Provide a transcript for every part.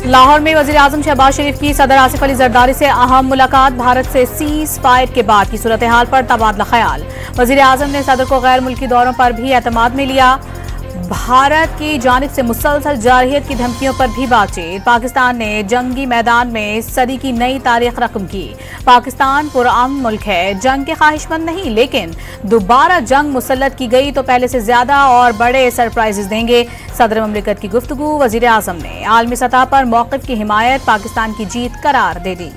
लाहौर में वज़ीर-ए-आज़म शहबाज शरीफ की सदर आसिफ अली जरदारी से अहम मुलाकात। भारत से सीज फायर के बाद की सूरत हाल पर तबादला ख्याल। वज़ीर-ए-आज़म ने सदर को गैर मुल्की दौरों पर भी एतमाद में लिया। भारत की जानिब से मुसलसल जारहियत की धमकियों पर भी बातचीत। पाकिस्तान ने जंगी मैदान में सदी की नई तारीख रकम की। पाकिस्तान पुरअमन मुल्क है, जंग के ख्वाहिशमंद नहीं, लेकिन दोबारा जंग मुसल्लत की गई तो पहले से ज्यादा और बड़े सरप्राइजेस देंगे। सदर ममलिकत की गुफ्तगू। वज़ीर-ए-आज़म ने आलमी सतह पर मौक़िफ़ की हिमायत, पाकिस्तान की जीत करार दे दी।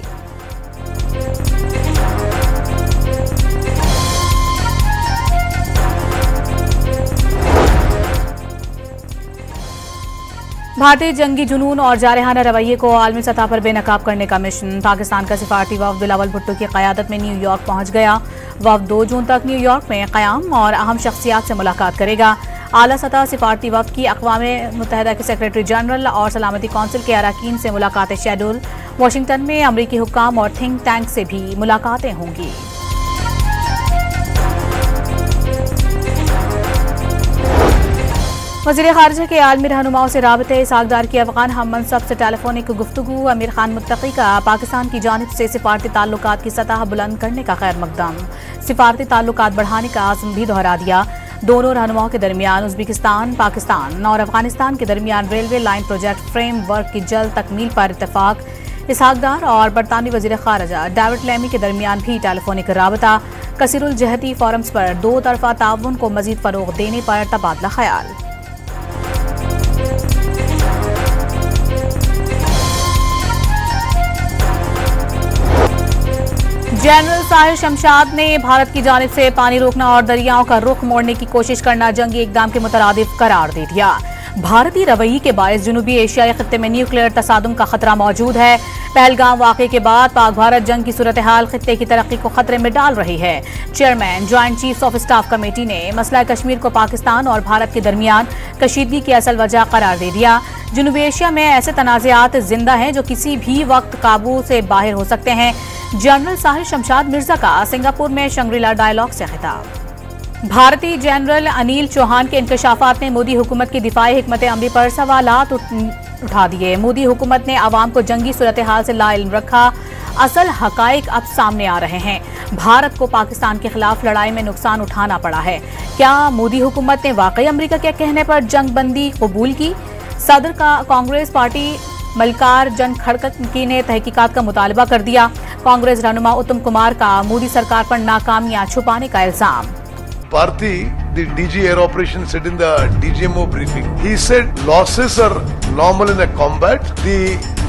भारतीय जंगी जुनून और जारहाना रवैये को आलमी सतह पर बेनकाब करने का मिशन। पाकिस्तान का सिफारती वफ़द बिलावल भुट्टो की क़यादत में न्यूयॉर्क पहुंच गया। वफ़द 2 जून तक न्यूयॉर्क में क़याम और अहम शख्सियात से मुलाकात करेगा। आला सतह सिफारती वफ़द की अक़वाम मुत्तहिदा के सेक्रेटरी जनरल और सलामती कौंसिल के अरकान से मुलाकातें शेड्यूल। वाशिंगटन में अमरीकी हुक्काम और थिंक टैंक से भी मुलाकातें होंगी। वज़ीर ख़ारिजा के आलमी रहनुमाओं से राबते। सागदार की अफ़गान हम मनसब से टेलीफोनिक गुफ्तगू। अमीर खान मुत्तकी का पाकिस्तान की जानिब से सिफारती ताल्लुकात की सतह बुलंद करने का खैर मकदम। सिफारती ताल्लुकात बढ़ाने का आज़म भी दोहरा दिया। दोनों रहनुमाओं के दरमियान उज़्बेकिस्तान, पाकिस्तान और अफगानिस्तान के दरमियान railway line project frame work की जल्द तकमील पर इत्तफाक। इसहाकदार और बरतानवी वज़ीर ख़ारिजा डेविड लेमी के दरमियान भी टेलीफोनिक राबता। कसीरुल जहती फोरम्स पर 2 तरफ़ा ताउन को मज़ीद फ़रोग़ देने पर तबादला ख्याल। जनरल साहिर शमशाद ने भारत की जानिब से पानी रोकना और दरियाओं का रुख मोड़ने की कोशिश करना जंगी इक़दाम के मुतरादिफ करार दे दिया। भारतीय रवैये के बायस जनूबी एशियाई खित्ते में न्यूक्लियर तसादुम का खतरा मौजूद है। पहलगाम वाक़े के बाद पाक भारत जंग की सूरत हाल खित्ते की तरक्की को खतरे में डाल रही है। Chairman joint chiefs of staff committee ने मसला कश्मीर को पाकिस्तान और भारत के दरमियान कशीदगी की असल वजह करार दे दिया। जनूबी एशिया में ऐसे तनाज़ात जिंदा हैं जो किसी भी वक्त काबू से बाहर हो सकते हैं। जनरल साहिर शमशाद मिर्जा का सिंगापुर में शंग्रीला डायलॉग से खिताब। भारतीय जनरल अनिल चौहान के इंकशाफात ने मोदी हुकूमत की दिफाई हिकमत अमली पर सवालात उठा दिए। मोदी हुकूमत ने आवाम को जंगी सूरत हाल से लाइल्म रखा। असल हकाइक अब सामने आ रहे हैं। भारत को पाकिस्तान के खिलाफ लड़ाई में नुकसान उठाना पड़ा है। क्या मोदी हुकूमत ने वाकई अमरीका के कहने पर जंगबंदी कबूल की? सदर का कांग्रेस पार्टी मल्लिकार्जुन खड़गे ने तहकीकात का मुतालबा कर दिया। कांग्रेस रहनुमा उत्तम कुमार का मोदी सरकार पर नाकामियां छुपाने का इल्जाम। Bharti, the DG Air Operations, said in the DGMO briefing, he said losses are normal in a combat. The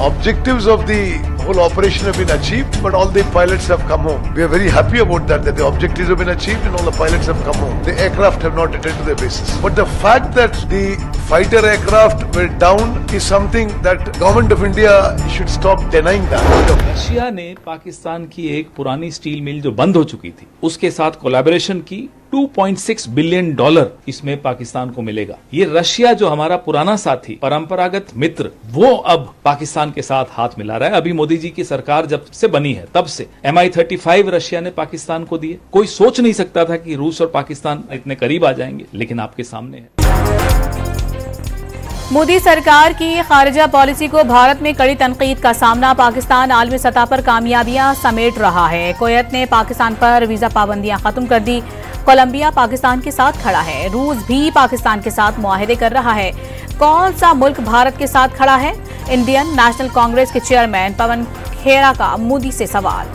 objectives of the whole operation have been achieved, but all the pilots have come home. We are very happy about that the objectives have been achieved and all the pilots have come home. The aircraft have not returned to their bases. But the fact that the fighter aircraft were down is something that government of India should stop denying that. Russia ने पाकिस्तान की एक पुरानी steel mill जो बंद हो चुकी थी उसके साथ कोलैबोरेशन की। $2.6 बिलियन इसमें पाकिस्तान को मिलेगा। ये रशिया जो हमारा पुराना साथी, परंपरागत मित्र, वो अब पाकिस्तान के साथ हाथ मिला रहा है। अभी मोदी जी की सरकार जब से बनी है तब से Mi-35 रशिया ने पाकिस्तान को दिए। कोई सोच नहीं सकता था कि रूस और पाकिस्तान इतने करीब आ जाएंगे, लेकिन आपके सामने है। मोदी सरकार की खारिजा पॉलिसी को भारत में कड़ी तनकीद का सामना। पाकिस्तान आलमी सतह पर कामयाबियां समेट रहा है। कुवैत ने पाकिस्तान पर वीजा पाबंदियां खत्म कर दी। कोलंबिया पाकिस्तान के साथ खड़ा है। रूस भी पाकिस्तान के साथ मुआहदे कर रहा है। कौन सा मुल्क भारत के साथ खड़ा है? इंडियन नेशनल कांग्रेस के चेयरमैन पवन खेरा का मोदी से सवाल।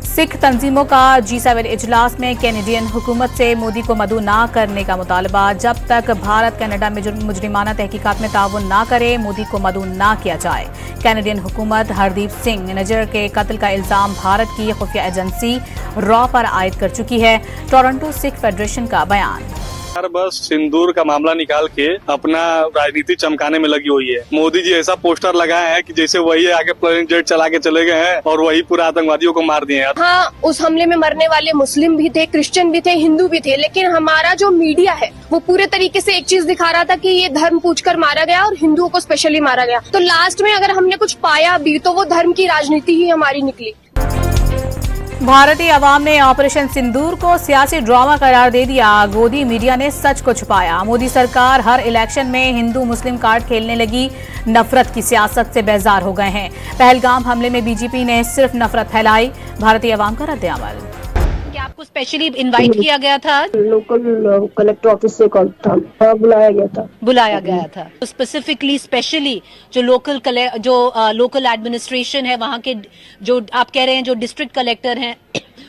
सिख तंजीमों का G7 इजलास में कैनेडियन हुकूमत से मोदी को मदऊ ना करने का मुतालबा। जब तक भारत कनाडा में मुजरिमाना तहकीकात में ताउन ना करे, मोदी को मदऊ ना किया जाए। कैनेडियन हुकूमत हरदीप सिंह नजर के कत्ल का इल्जाम भारत की खुफिया एजेंसी रॉ पर आयद कर चुकी है। टोरंटो सिख फेडरेशन का बयान। बस सिंदूर का मामला निकाल के अपना राजनीति चमकाने में लगी हुई है। मोदी जी ऐसा पोस्टर लगाए हैं कि जैसे वही आगे प्लेन जेट चला के चले गए हैं और वही पूरा आतंकवादियों को मार दिए हैं। हाँ, उस हमले में मरने वाले मुस्लिम भी थे, क्रिश्चियन भी थे, हिंदू भी थे, लेकिन हमारा जो मीडिया है वो पूरे तरीके से एक चीज दिखा रहा था कि ये धर्म पूछकर मारा गया और हिंदुओं को स्पेशली मारा गया। तो लास्ट में अगर हमने कुछ पाया भी तो वो धर्म की राजनीति ही हमारी निकली। भारतीय अवाम ने ऑपरेशन सिंदूर को सियासी ड्रामा करार दे दिया। गोदी मीडिया ने सच को छुपाया। मोदी सरकार हर इलेक्शन में हिंदू मुस्लिम कार्ड खेलने लगी। नफरत की सियासत से बेजार हो गए हैं। पहलगाम हमले में बीजेपी ने सिर्फ नफरत फैलाई। भारतीय अवाम का रद्द-ए-अमल। क्या आपको स्पेशली इनवाइट किया गया था? लोकल कलेक्टर ऑफिस से कॉल था, बुलाया गया था। तो स्पेसिफिकली स्पेशली जो लोकल एडमिनिस्ट्रेशन है वहाँ के, जो आप कह रहे हैं जो डिस्ट्रिक्ट कलेक्टर हैं,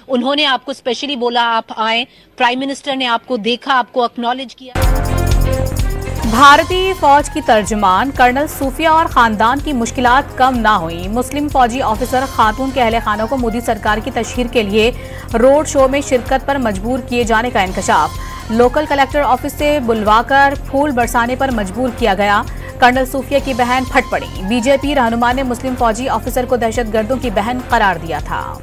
उन्होंने आपको स्पेशली बोला आप आए, प्राइम मिनिस्टर ने आपको देखा, आपको एक्नॉलेज किया। भारतीय फौज की तर्जुमान कर्नल सूफिया और खानदान की मुश्किलात कम ना हुई। मुस्लिम फौजी ऑफिसर खातून के अहले खानों को मोदी सरकार की तशहीर के लिए रोड शो में शिरकत पर मजबूर किए जाने का इंकशाफ। लोकल कलेक्टर ऑफिस से बुलवाकर फूल बरसाने पर मजबूर किया गया। कर्नल सूफिया की बहन फट पड़ी। बीजेपी रहनुमा ने मुस्लिम फौजी ऑफिसर को दहशतगर्दों की बहन करार दिया था।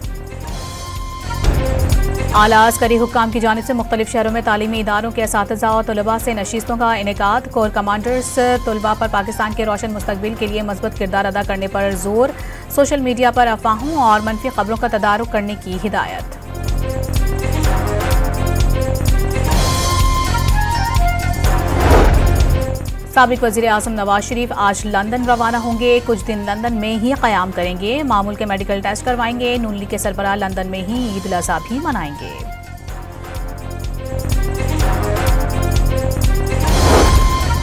आला अस्करी हुक्काम की जानिब से मुख्तलिफ शहरों में तालीमी इदारों के असातिज़ा और तलबा से नशीस्तों का इनेकाद। कोर कमांडर्स तलबा पर पाकिस्तान के रोशन मुस्तकबिल के लिए मज़बूत किरदार अदा करने पर जोर। सोशल मीडिया पर अफवाहों और मनफी खबरों का तदारुक करने की हिदायत। साबिक वज़ीर आज़म नवाज शरीफ आज लंदन रवाना होंगे। कुछ दिन लंदन में ही क़याम करेंगे। मामूल के मेडिकल टेस्ट करवाएंगे। नून लीग के सरबराह लंदन में ही ईद उल अज़हा भी मनाएंगे।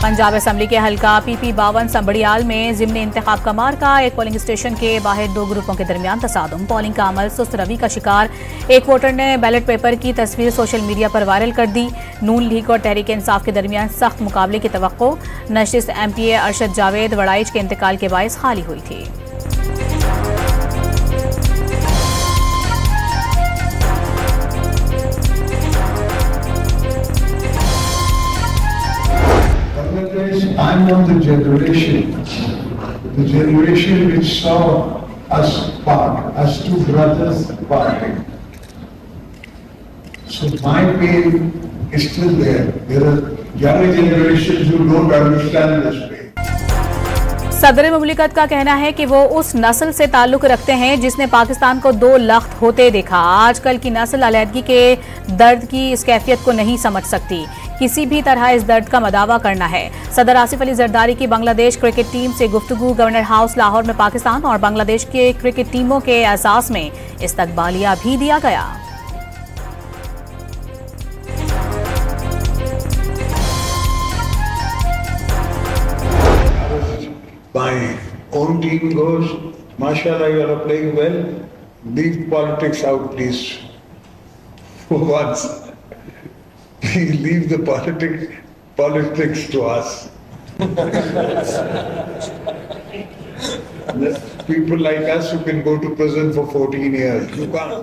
पंजाब असेंबली के हल्का PP 52 संबड़ियाल में ज़िम्नी इंतखाब का मार्का। एक पोलिंग स्टेशन के बाहर दो ग्रुपों के दरमियान तसादुम। पोलिंग का अमल सुस्त रवि का शिकार। एक वोटर ने बैलेट पेपर की तस्वीर सोशल मीडिया पर वायरल कर दी। नून लीग और तहरीक इंसाफ के दरमियान सख्त मुकाबले की तवक्को। नशिस्त MPA अरशद जावेद वड़ाइच के इंतकाल के बायस खाली हुई थी। I'm of the generation which saw us part, as two brothers parting. So my pain is still there. There are younger generations who don't understand this pain. सदर मुमलिकत का कहना है कि वो उस नस्ल से ताल्लुक रखते हैं जिसने पाकिस्तान को दो लख्त होते देखा। आजकल की नस्ल अलहदगी के दर्द की इस कैफियत को नहीं समझ सकती। किसी भी तरह इस दर्द का मदावा करना है। सदर आसिफ अली जरदारी की बांग्लादेश क्रिकेट टीम से गुफ्तगू। गवर्नर हाउस लाहौर में पाकिस्तान और बांग्लादेश के क्रिकेट टीमों के एहसास में इस्तकबालिया भी दिया गया। My own team goes, mashallah, you are playing well. Leave politics out, please. For once. Please leave the politics to us. People like us who can go to prison for 14 years. You can't.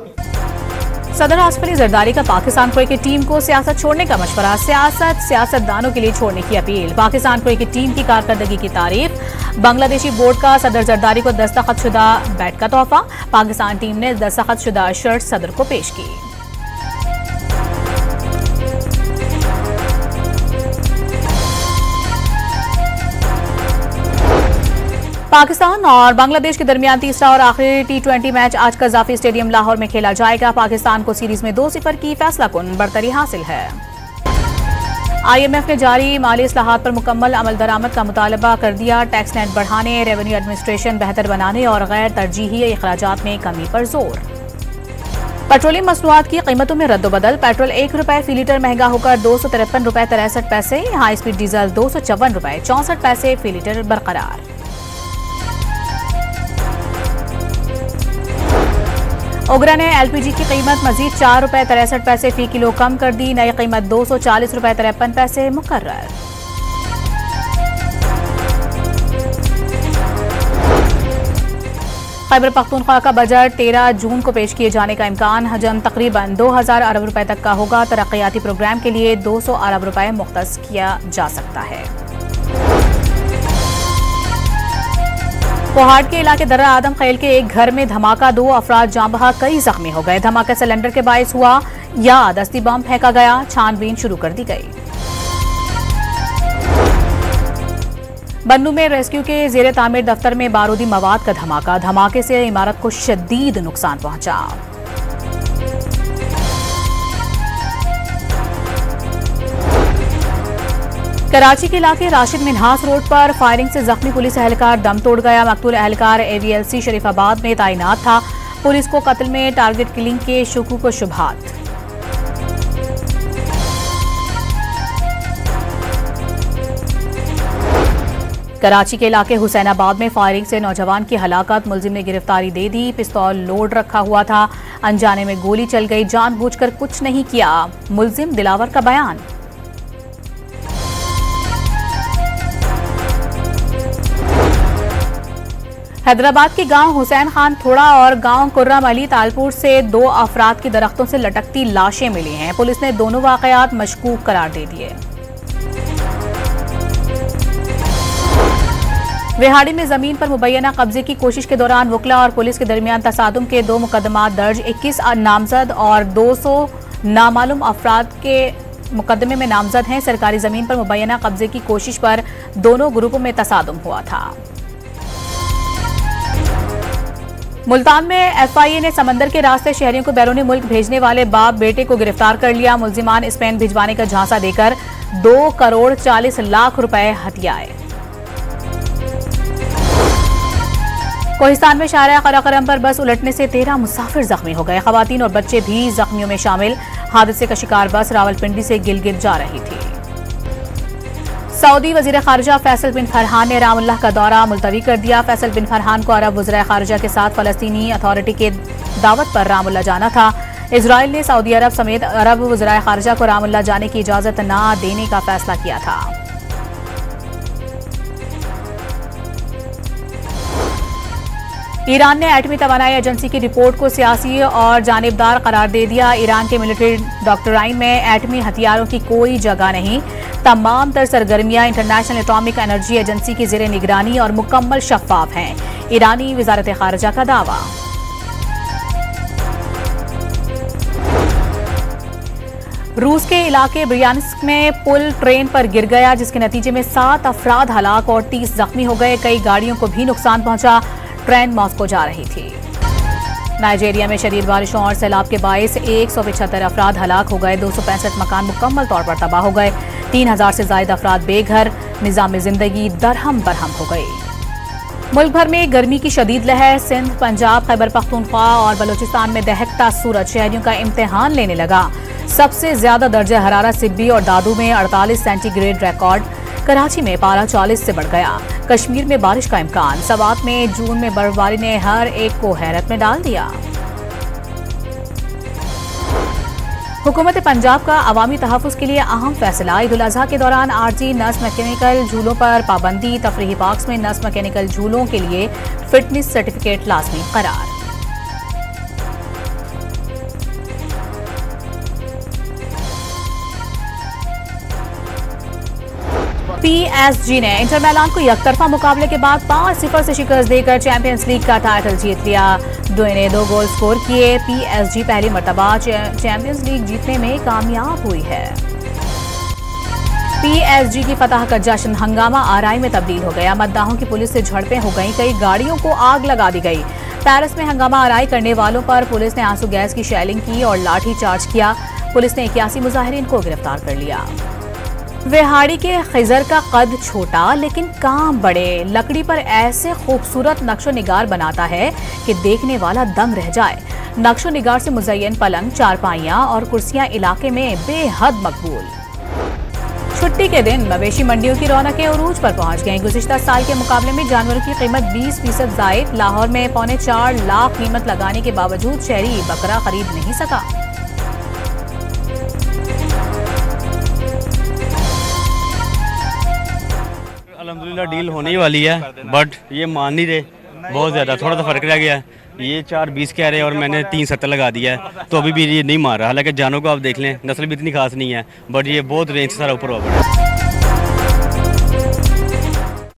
सदर आसिफ अली जरदारी का Pakistan cricket team को सियासत छोड़ने का मशवरा। सियासतदानों के लिए छोड़ने की अपील। पाकिस्तान क्रिकेट टीम की कारकर्दगी की तारीफ। बांग्लादेशी बोर्ड का सदर जरदारी को दस्तखतशुदा बैट का तोहफा। पाकिस्तान टीम ने दस्तखतशुदा शर्ट सदर को पेश की। पाकिस्तान और बांग्लादेश के दरमियान तीसरा और आखिरी T20 मैच आज कज़ाफी स्टेडियम लाहौर में खेला जाएगा। पाकिस्तान को सीरीज में 2-0 की फैसलाकुन बढ़तरी हासिल है। IMF ने जारी माली इस्लाहात पर मुकम्मल अमल दरामद का मुतालबा कर दिया। टैक्स नेट बढ़ाने, रेवेन्यू एडमिनिस्ट्रेशन बेहतर बनाने और गैर तरजीही अखराजात में कमी पर जोर। पेट्रोलियम मसनूआत की कीमतों में रद्दोबदल। पेट्रोल ₹1 फी लीटर महंगा होकर ₹253.63। हाई स्पीड डीजल ₹254.64 फी लीटर बरकरार। ओगरा ने LPG की कीमत मजीद ₹4.63 फी किलो कम कर दी। नई कीमत ₹240.53 मुकर्रर। खैबर पख्तूनख्वा का बजट 13 जून को पेश किए जाने का इम्कान। हजम तकरीबन 2000 अरब रुपए तक का होगा। तरक्याती प्रोग्राम के लिए 200 अरब रुपए मुख्तस किया जा सकता है। कोहाट के इलाके दर्रा आदम खैल के एक घर में धमाका। 2 अफराद जाँ बहा, कई जख्मी हो गए। धमाका सिलेंडर के बायस हुआ या दस्ती बम फेंका गया। छानबीन शुरू कर दी गई। बन्नू में रेस्क्यू के जेर तामीर दफ्तर में बारूदी मवाद का धमाका। धमाके से इमारत को शदीद नुकसान पहुंचा। कराची के इलाके राशिद मिन्हास रोड पर फायरिंग से जख्मी पुलिस एहलकार दम तोड़ गया। मकतूल एहलकार AVLC शरीफाबाद में तैनात था। पुलिस को कत्ल में टारगेट किलिंग के शुकूक व शुबहात। कराची के इलाके हुसैनाबाद में फायरिंग से नौजवान की हलाकत, मुलजिम ने गिरफ्तारी दे दी। पिस्तौल लोड रखा हुआ था, अनजाने में गोली चल गई, जानबूझकर कुछ नहीं किया, मुलजिम दिलावर का बयान। हैदराबाद के गांव हुसैन खान थोड़ा और गांव कुर्रम अली तालपुर से 2 अफराद की दरख्तों से लटकती लाशें मिली हैं। पुलिस ने दोनों वाकयात मशकूक करार दे दिए। विहाड़ी में जमीन पर मुबैना कब्जे की कोशिश के दौरान वकला और पुलिस के दरमियान तसादुम के 2 मुकदमात दर्ज। 21 नामजद और 200 नामालूम अफराद के मुकदमे में नामजद हैं। सरकारी जमीन पर मुबैना कब्जे की कोशिश पर दोनों ग्रुपों में तसादुम हुआ था। मुल्तान में FIA ने समंदर के रास्ते शहरियों को बैरून मुल्क भेजने वाले बाप बेटे को गिरफ्तार कर लिया। मुल्जिमान स्पेन भिजवाने का झांसा देकर 2 करोड़ 40 लाख रुपए हथियाए। कोहिस्तान में शाहराह कराकरम पर बस उलटने से 13 मुसाफिर जख्मी हो गए। खवातीन और बच्चे भी जख्मियों में शामिल। हादसे का शिकार बस रावलपिंडी से गिलगित जा रही थी। सऊदी वजीर खारजा फैसल बिन फरहान ने रामुल्लाह का दौरा मुलतवी कर दिया। फैसल बिन फरहान को अरब वज़ीर खारजा के साथ फलस्तीनी अथॉरिटी के दावत पर रामुल्लाह जाना था। इजराइल ने सऊदी अरब समेत अरब वज़ीर खारजा को रामुल्लाह जाने की इजाजत न देने का फैसला किया था। ईरान ने एटमी तवानाई एजेंसी की रिपोर्ट को सियासी और जानिबदार करार दे दिया। ईरान के मिलिट्री डॉक्ट्राइन में एटमी हथियारों की कोई जगह नहीं। तमाम तर सरगर्मियां इंटरनेशनल एटॉमिक एनर्जी एजेंसी की ज़ेरे निगरानी और मुकम्मल शफाफ हैं। ईरानी वजारत खारजा का दावा। रूस के इलाके ब्रियान्स्क में पुल ट्रेन पर गिर गया, जिसके नतीजे में 7 अफराद हलाक और 30 जख्मी हो गए। कई गाड़ियों को भी नुकसान पहुंचा। ट्रेन मॉस्को जा रही थी। नाइजीरिया में शदीद बारिशों और सैलाब के बायस 175 अफराद हलाक हो गए। 265 मकान मुकम्मल तौर पर तबाह हो गए। 3000 से ज्यादा अफराद बेघर। निजाम जिंदगी दरहम बरहम हो गई। मुल्क भर में गर्मी की शदीद लहर। सिंध, पंजाब, खैबर पख्तूनख्वा और बलोचिस्तान में दहकता सूरज शहरियों का इम्तिहान लेने लगा। सबसे ज्यादा दर्जा हरारत सिब्बी और दादू में 48 सेंटीग्रेड रिकॉर्ड। कराची में पारा 40 से बढ़ गया। कश्मीर में बारिश का इम्कान। सवात में जून में बर्फबारी ने हर एक को हैरत में डाल दिया। हुकूमत पंजाब का अवामी तहफ़्फ़ुज़ के लिए अहम फैसला। ईद उल अज़हा के दौरान आरजी नस मैकेनिकल झूलों पर पाबंदी। तफरीही पार्क्स में नस मैकेनिकल झूलों के लिए फिटनेस सर्टिफिकेट लाजमी करार। PSG ने इंटर मिलान को एकतरफा मुकाबले के बाद 5-0 से शिकस्त देकर चैंपियंस लीग का टाइटल जीत लिया। डोए ने 2 गोल स्कोर किए। PSG पहली मर्तबा चैंपियंस लीग जीतने में कामयाब हुई है। PSG की फतह का जश्न हंगामा आराई में तब्दील हो गया। मद्दाहों की पुलिस से झड़पें हो गईं। कई गाड़ियों को आग लगा दी गई। पेरिस में हंगामा आराई करने वालों पर पुलिस ने आंसू गैस की शेलिंग की और लाठी चार्ज किया। पुलिस ने 81 मुजाहिरीन को गिरफ्तार कर लिया। विहाड़ी के खिजर का कद छोटा लेकिन काम बड़े। लकड़ी पर ऐसे खूबसूरत नक्शो निगार बनाता है कि देखने वाला दंग रह जाए। नक्शो निगार से मुज़य्यन पलंग, चारपाइयां और कुर्सियां इलाके में बेहद मकबूल। छुट्टी के दिन मवेशी मंडियों की रौनकें उरूज पर पहुंच गईं। गुज़िश्ता साल के मुकाबले में जानवरों की कीमत 20% ज़ायद। लाहौर में 4.25 लाख कीमत लगाने के बावजूद शहरी बकरा खरीद नहीं सका। अल्हम्दुलिल्लाह डील होने ही वाली है, बट ये मान नहीं रहे। बहुत ज़्यादा थोड़ा सा फ़र्क रह गया है। ये 4.20 कह रहे हैं और मैंने 3.70 लगा दिया है, तो अभी भी ये नहीं मार रहा। हालांकि जानों को आप देख लें, नस्ल भी इतनी खास नहीं है, बट ये बहुत रेंज से सारा ऊपर हुआ पड़ा है।